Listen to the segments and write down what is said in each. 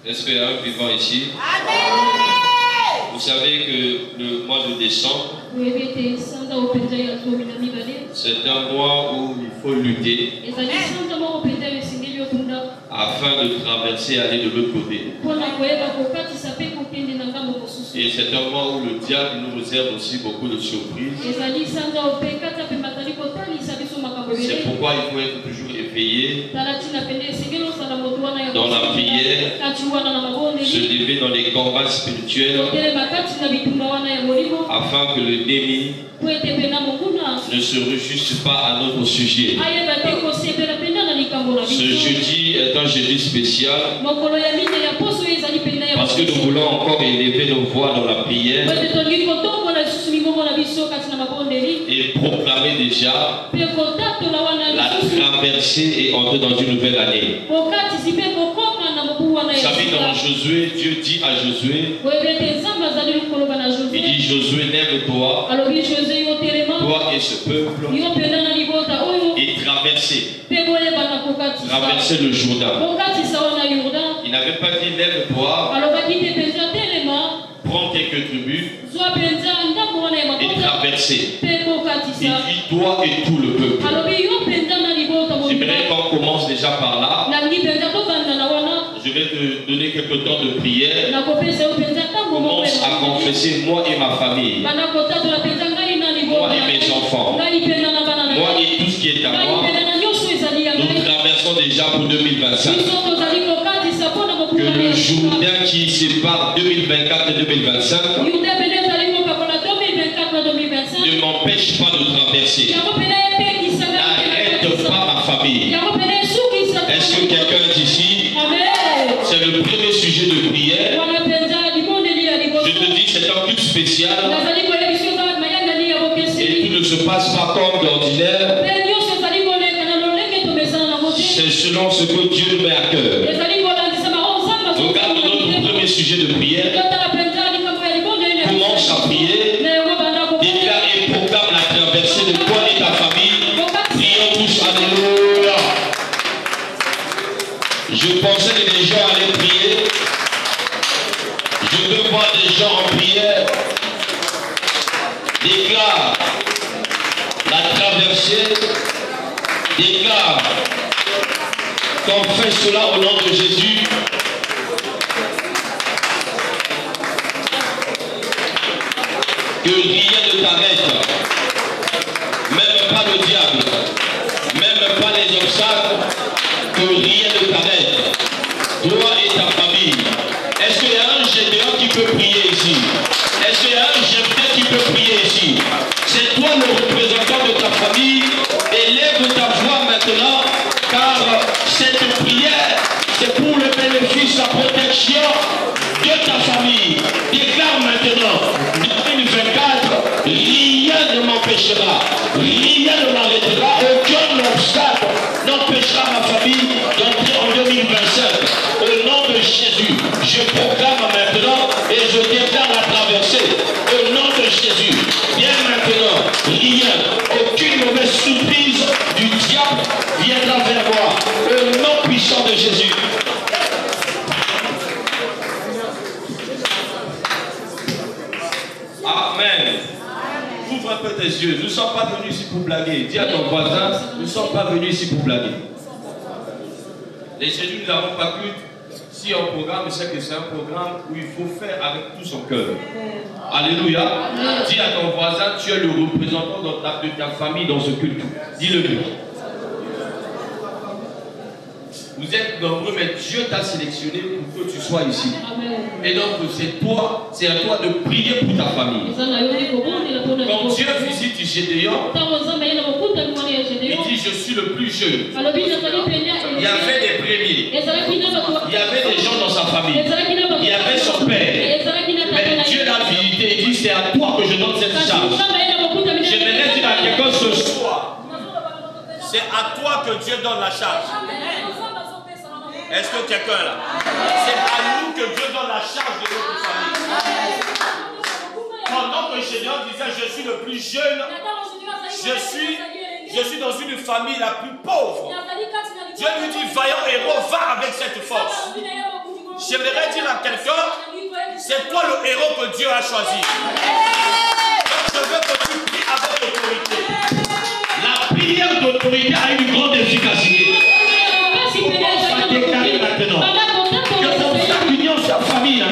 Est-ce qu'il y a un vivant ici? Vous savez que le mois de décembre, c'est un mois où il faut lutter afin de traverser et aller de l'autre côté. Et c'est un mois où le diable nous réserve aussi beaucoup de surprises. C'est pourquoi il faut être toujours éveillé dans la prière, se lever dans les combats spirituels afin que l'ennemi ne se réjouisse pas à notre sujet. Ce jeudi est un jeudi spécial parce que nous voulons encore élever nos voix dans la prière et proclamer déjà la traversée et entrer dans une nouvelle année. Vous savez, dans Josué, Dieu dit à Josué, il dit: Josué, lève-toi, toi et ce peuple, et traverser le Jourdain. Il n'avait pas dit lève-toi, prends quelques tribus et traverser. Il dit toi et tout le peuple. J'aimerais qu'on commence déjà par là. Je vais te donner quelques temps de prière. Commence à confesser moi et ma famille, moi et mes enfants, moi et tout ce qui est à moi. Nous traversons déjà pour 2025. Que le Jourdain qui sépare 2024 et 2025 ne m'empêche pas de traverser. N'arrête pas ma famille. Est-ce que quelqu'un est ici? C'est le premier sujet de prière. Je te dis, c'est un culte spécial. Et tout ne se passe pas comme d'ordinaire. C'est selon ce que Dieu met à cœur. Regarde notre premier sujet de prière. Commence à prier. Déclare et proclame la traversée de toi et ta famille. Prions tous, alléluia. Je pensais que les gens allaient prier. Je veux voir des gens en prière. Déclare la traversée. Déclare qu'on fait cela au nom de Jésus. Que rien ne t'arrête, même pas le diable, même pas les obstacles, que rien ne t'arrête, toi et ta famille. Est-ce qu'il y a un Gédéon qui peut prier ici? Est-ce qu'il y a un Jephthé qui peut prier ici? C'est toi le représentant de ta famille. Élève ta voix maintenant, car cette prière, c'est pour le bénéfice, la protection de ta famille. Déclare maintenant, 2024, rien ne m'empêchera, rien ne m'arrêtera, aucun obstacle n'empêchera ma famille d'entrer en 2025. Au nom de Jésus, je proclame maintenant et je déclare la traversée. Au nom de Jésus, bien maintenant, rien, aucune mauvaise surprise du diable viendra vers moi. Au nom puissant de Jésus. Amen. Ouvre un peu tes yeux. Nous ne sommes pas venus ici pour blaguer. Dis à ton voisin, nous ne sommes pas venus ici pour blaguer. Les Jésus, nous n'avons pas cru. Si un programme, c'est que c'est un programme où il faut faire avec tout son cœur. Alléluia. Dis à ton voisin, tu es le représentant de ta famille dans ce culte. Dis-le lui. Vous êtes nombreux, mais Dieu t'a sélectionné pour que tu sois ici. Et donc c'est à toi de prier pour ta famille. Quand Dieu visite Gédéon, il dit: je suis le plus jeune. Il y avait des premiers. Il y avait des gens dans sa famille. Il y avait son père. Mais Dieu l'a visité. Il dit: c'est à toi que je donne cette charge. J'aimerais dire à quelqu'un ce soir, c'est à toi que Dieu donne la charge. Est-ce que quelqu'un est là? C'est à nous que Dieu donne la charge de notre famille. Pendant que Gédéon disait: je suis le plus jeune, je suis dans une famille la plus pauvre. Dieu lui dit: vaillant héros, va avec cette force. j'aimerais dire à quelqu'un, c'est toi le héros que Dieu a choisi. Donc je veux que tu pries avec autorité. La prière d'autorité a une grande efficacité. Commence à déclarer maintenant que ton sac d'union, sa famille, on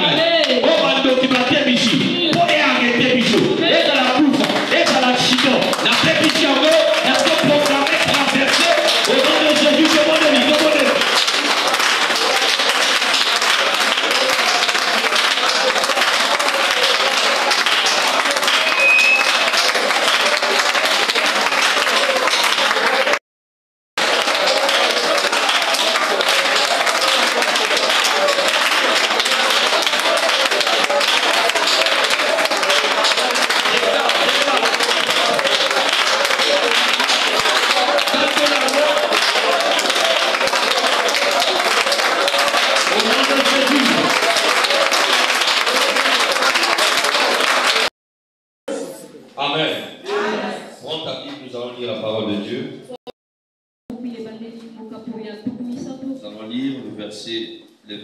va le documenter ici. Pour arrêter Bichou. Et dans la bouffe, et dans la chino, la pétition, la programmée traversée au nom de Jésus, demandez-lui, demandez-lui. Amen. Prends ta Bible, nous allons lire la parole de Dieu. Nous allons lire le verset 9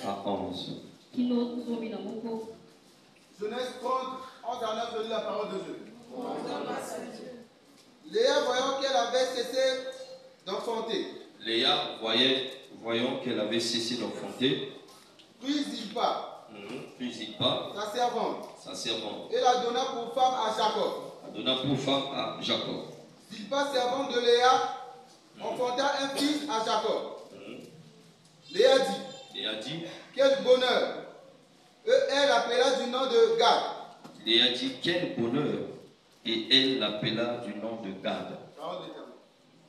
à 11. Genèse 30, 11 à 9, je lis la parole de Dieu. Léa, voyant qu'elle avait cessé d'enfanter. Léa, voyant qu'elle avait cessé d'enfanter, Puis Zilpa, sa servante, et la donna pour femme à Jacob. Zilpa, servante de Léa, enfanta un fils à Jacob. Léa dit, quel bonheur! Et elle l'appela du nom de Gad. Léa dit, quel bonheur! Et elle l'appela du nom de Gad.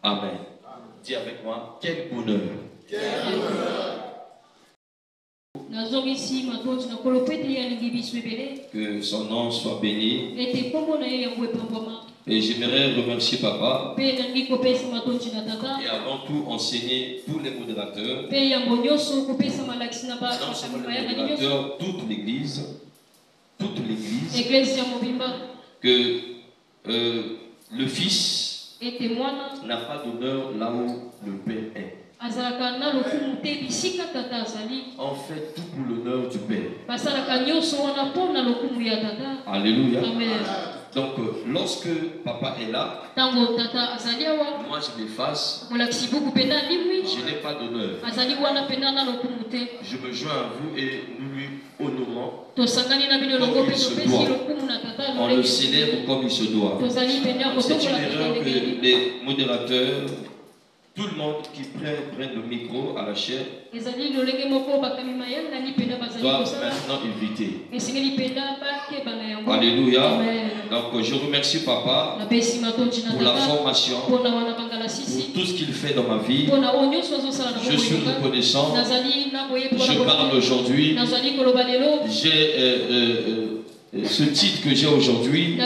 Amen. Dis avec moi, quel bonheur! Quel bonheur! Que son nom soit béni. Et j'aimerais remercier Papa. Et avant tout, enseigner tous les modérateurs. Toute l'église. Que le Fils n'a pas d'honneur là où le Père est. On fait tout pour l'honneur du Père. Alléluia. Amen. Donc, lorsque Papa est là, moi je m'efface. Je n'ai pas d'honneur. Je me joins à vous et nous lui honorons comme il se doit. On le célèbre comme il se doit. C'est une erreur que les modérateurs, tout le monde qui prenne le micro à la chair doit maintenant éviter. Alléluia. Donc je remercie Papa pour la formation, pour tout ce qu'il fait dans ma vie. Je suis reconnaissant. Je parle aujourd'hui. J'ai ce titre que j'ai aujourd'hui,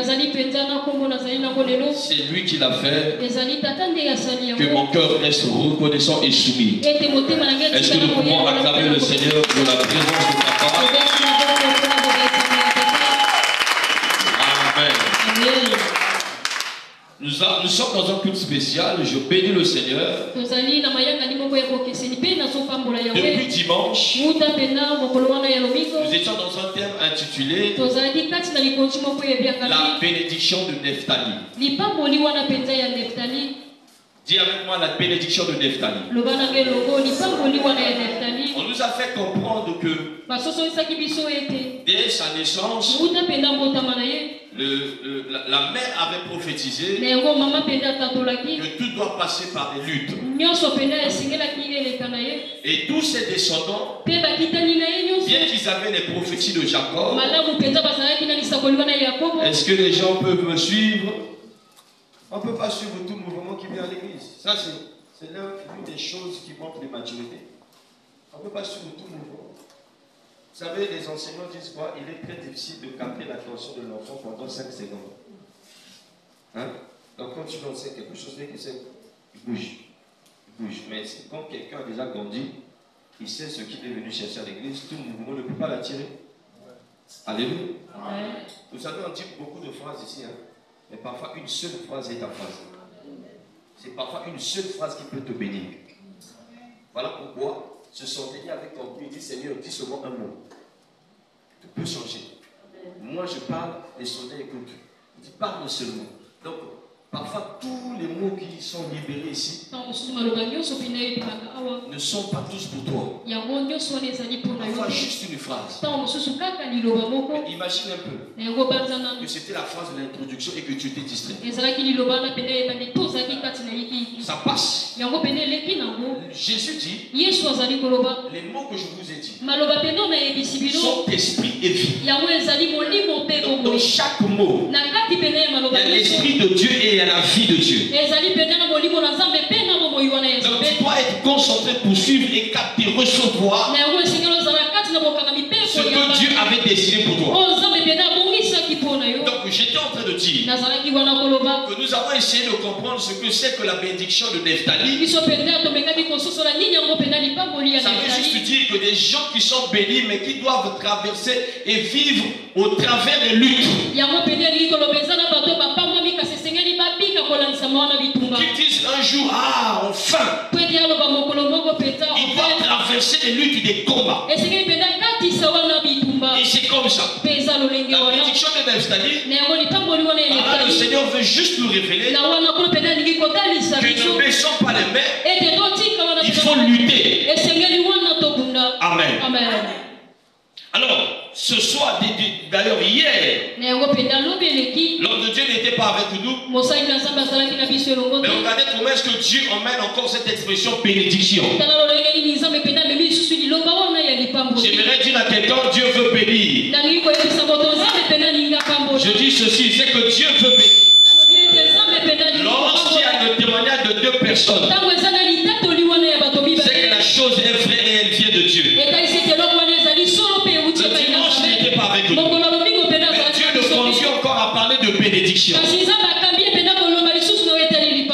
c'est lui qui l'a fait. Que mon cœur reste reconnaissant et soumis. Est-ce que nous pouvons acclamer le Seigneur pour la présence de Papa? Amen. Nous sommes dans un culte spécial. Je bénis le Seigneur. Depuis dimanche, nous étions dans un thème intitulé La bénédiction de Nephtali. Dis avec moi la bénédiction de Nephtali. On nous a fait comprendre que dès sa naissance, la mère avait prophétisé que tout doit passer par des luttes. Et tous ses descendants, bien qu'ils avaient les prophéties de Jacob, est-ce que les gens peuvent me suivre? On ne peut pas suivre tout mouvement qui vient à l'église. Ça, c'est l'une des choses qui montrent l'immaturité. On ne peut pas suivre tout mouvement. Vous savez, les enseignants disent quoi? Il est très difficile de capter l'attention de l'enfant pendant 5 secondes. Hein? Donc, quand tu lui enseignes quelque chose, il bouge. Il bouge. Mais quand quelqu'un a déjà grandi, il sait ce qu'il est venu chercher à l'église, tout mouvement ne peut pas l'attirer. Alléluia. Vous savez, on dit beaucoup de phrases ici, hein? Mais parfois une seule phrase est ta phrase. C'est parfois une seule phrase qui peut te bénir. Voilà pourquoi ce centenier avait compris, il dit Seigneur, dis seulement un mot. Tout peut changer. Moi je parle, les soldats écoutent. Il dit parle seulement. Donc, parfois tous les mots qui sont libérés ici ne sont pas tous pour toi. Parfois juste une phrase. Mais imagine un peu que c'était la phrase de l'introduction et que tu étais distrait. Ça passe. Jésus dit, les mots que je vous ai dit sont esprit et vie. Donc, dans chaque mot, il y a l'esprit de Dieu et il y a la vie de Dieu. Donc tu dois être concentré pour suivre et capter, recevoir ce que Dieu avait décidé pour toi. Donc j'étais en train de dire que nous avons essayé de comprendre ce que c'est que la bénédiction de Nephtali. Ça veut juste dire que des gens qui sont bénis mais qui doivent traverser et vivre au travers des luttes. Qui disent un jour, ah, enfin, ils doivent traverser des luttes, des combats. Et c'est comme ça. La bénédiction de Nephtali, le Seigneur veut juste nous révéler que ne baissons pas les mains, il faut lutter. Amen. Alors, ce soir, d'ailleurs hier, l'homme de Dieu n'était pas avec nous. Mais regardez comment est-ce que Dieu emmène encore cette expression bénédiction. J'aimerais dire à quelqu'un, Dieu veut bénir. Je dis ceci, c'est que Dieu veut bénir. Lorsqu'il y a le témoignage de deux personnes, c'est que la chose est vraie et elle vient de Dieu. Mais Dieu nous conduit encore à parler de bénédiction.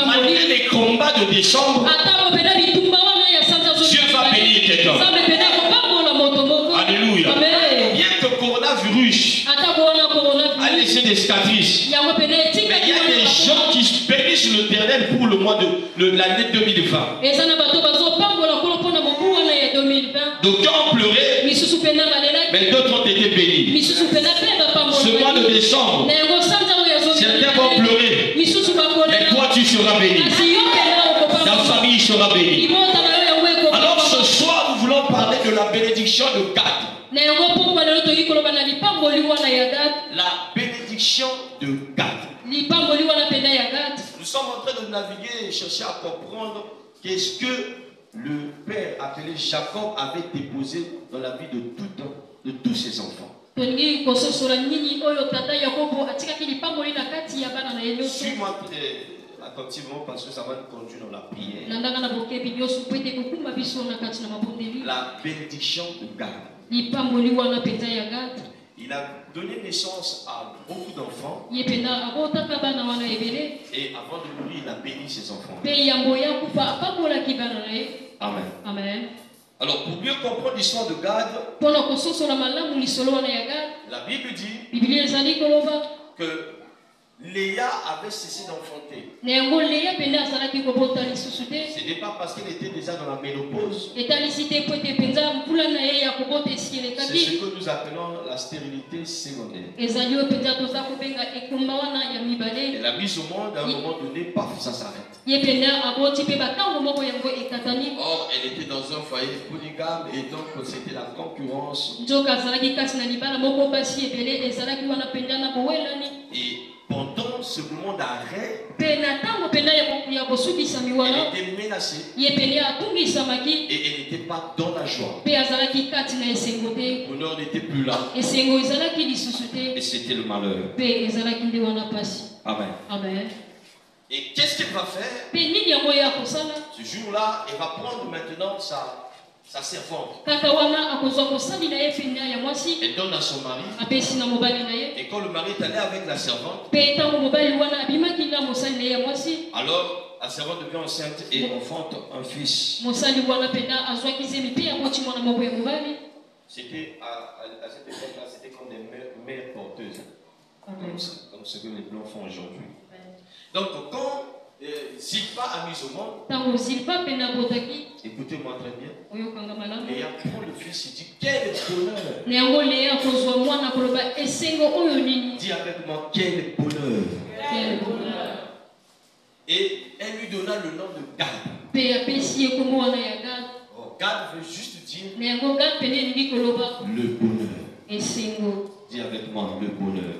Malgré les combats de décembre, Dieu va bénir quelqu'un. Alléluia. Bien que coronavirus a laissé des cicatrices, mais il y a des gens qui bénissent l'Éternel pour le mois de l'année 2020. D'aucuns ont pleuré, mais d'autres ont été bénis. Ce mois de décembre, certains vont pleurer, mais toi tu seras béni. Ta famille sera bénie. Alors ce soir, nous voulons parler de la bénédiction de Gad. La bénédiction de Gad. Nous sommes en train de naviguer et chercher à comprendre qu'est-ce que le père appelé Jacob avait déposé dans la vie de tous ses enfants. Suis-moi attentivement parce que ça va nous conduire dans la prière. La bénédiction de Gad. Il a donné naissance à beaucoup d'enfants. Et avant de mourir, il a béni ses enfants. Amen. Amen. Alors, pour mieux comprendre l'histoire de Gad, la Bible dit que Léa avait cessé d'enfanter. Ce n'est pas parce qu'elle était déjà dans la ménopause. C'est ce que nous appelons la stérilité secondaire. Elle a mis au monde, à un moment donné, paf, ça s'arrête. Or, elle était dans un foyer polygame et donc c'était la concurrence. Et pendant ce moment d'arrêt, elle était menacée et elle n'était pas dans la joie. Le bonheur n'était plus là et c'était le malheur. Amen. Amen. Et qu'est-ce qu'elle va faire? Ce jour-là, elle va prendre maintenant sa servante. Elle donne à son mari. Et quand le mari est allé avec la servante, alors la servante devient enceinte et enfante un fils. C'était à cette époque-là, c'était comme des mères porteuses. Comme ce que les blancs font aujourd'hui. Donc quand Zilpa a mis au monde. Écoutez-moi très bien. Léa prend le fils et dit quel bonheur. Dis avec moi quel bonheur. Et elle lui donna le nom de Gad. Oh, Gad veut juste dire le bonheur. Dis avec moi le bonheur.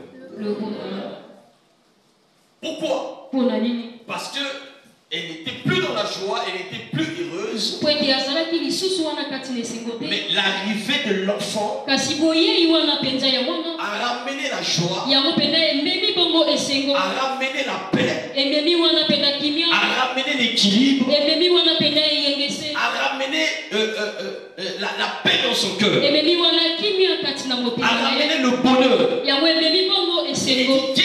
Pourquoi? Parce que elle n'était plus dans la joie, elle n'était plus heureuse. Mais l'arrivée de l'enfant a ramené la joie, a ramené la paix, a ramené l'équilibre, a ramené la paix dans son cœur, a ramené le bonheur. Et il dit,